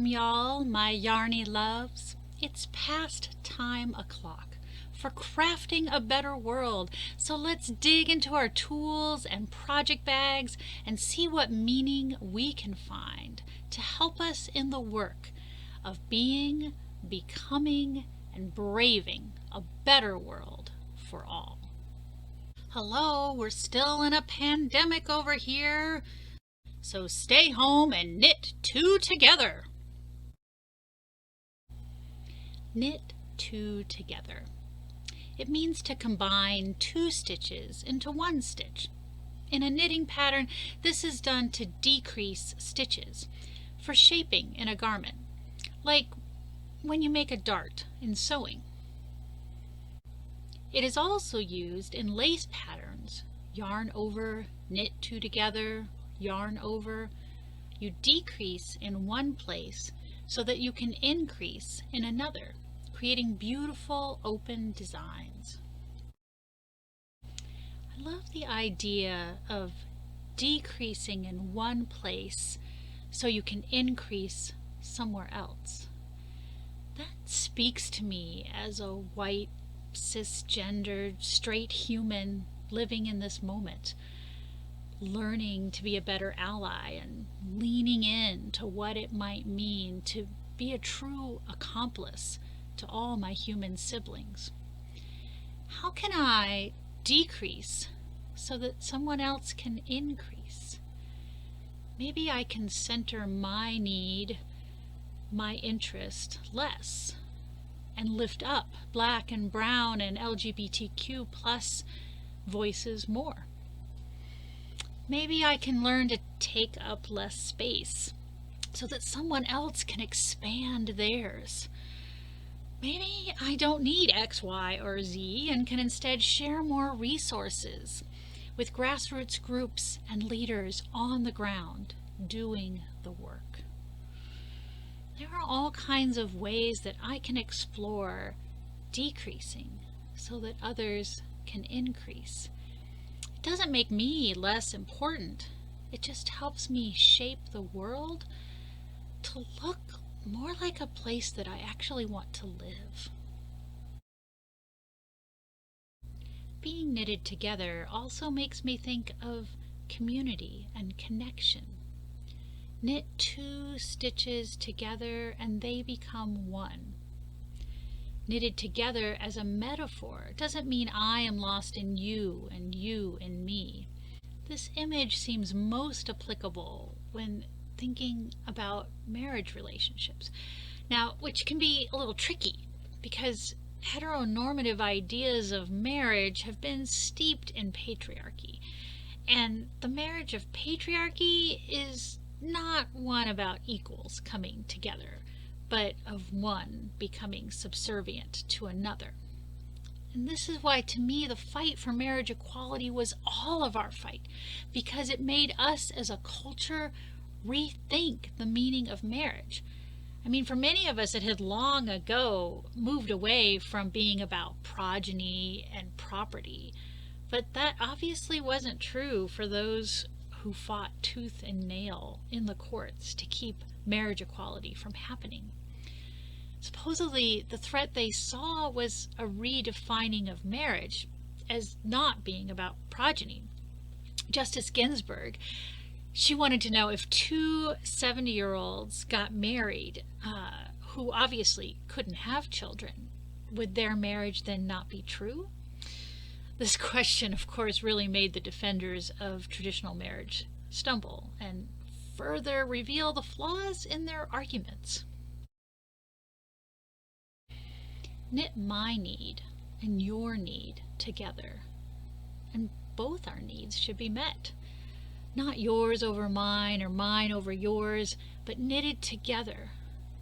Welcome, y'all, my yarny loves. It's past time o'clock for crafting a better world. So let's dig into our tools and project bags and see what meaning we can find to help us in the work of being, becoming, and braving a better world for all. Hello, we're still in a pandemic over here. So stay home and knit two together. Knit two together. It means to combine two stitches into one stitch. In a knitting pattern, this is done to decrease stitches for shaping in a garment, like when you make a dart in sewing. It is also used in lace patterns, yarn over, knit two together, yarn over. You decrease in one place so that you can increase in another, creating beautiful open designs. I love the idea of decreasing in one place so you can increase somewhere else. That speaks to me as a white, cisgendered, straight human living in this moment, learning to be a better ally and leaning in to what it might mean to be a true accomplice to all my human siblings. How can I decrease so that someone else can increase? Maybe I can center my need, my interest less, and lift up Black and Brown and LGBTQ plus voices more. Maybe I can learn to take up less space so that someone else can expand theirs. Maybe I don't need X, Y, or Z and can instead share more resources with grassroots groups and leaders on the ground doing the work. There are all kinds of ways that I can explore decreasing so that others can increase. It doesn't make me less important. It just helps me shape the world to look more like a place that I actually want to live. Being knitted together also makes me think of community and connection. Knit two stitches together and they become one. Knitted together as a metaphor doesn't mean I am lost in you and you in me. This image seems most applicable when thinking about marriage relationships. Now, which can be a little tricky because heteronormative ideas of marriage have been steeped in patriarchy. And the marriage of patriarchy is not one about equals coming together, but of one becoming subservient to another. And this is why, to me, the fight for marriage equality was all of our fight, because it made us as a culture rethink the meaning of marriage. I mean, for many of us, it had long ago moved away from being about progeny and property, but that obviously wasn't true for those who fought tooth and nail in the courts to keep marriage equality from happening. Supposedly, the threat they saw was a redefining of marriage as not being about progeny. Justice Ginsburg, she wanted to know if two 70-year-olds got married who obviously couldn't have children, would their marriage then not be true? This question, of course, really made the defenders of traditional marriage stumble and further reveal the flaws in their arguments. Knit my need and your need together, and both our needs should be met. Not yours over mine or mine over yours, but knitted together,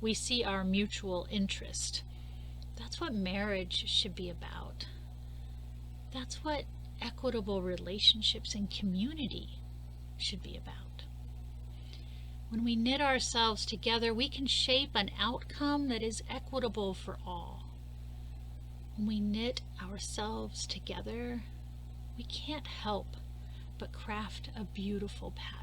we see our mutual interest. That's what marriage should be about. That's what equitable relationships and community should be about. When we knit ourselves together, we can shape an outcome that is equitable for all. When we knit ourselves together, we can't help but craft a beautiful pattern.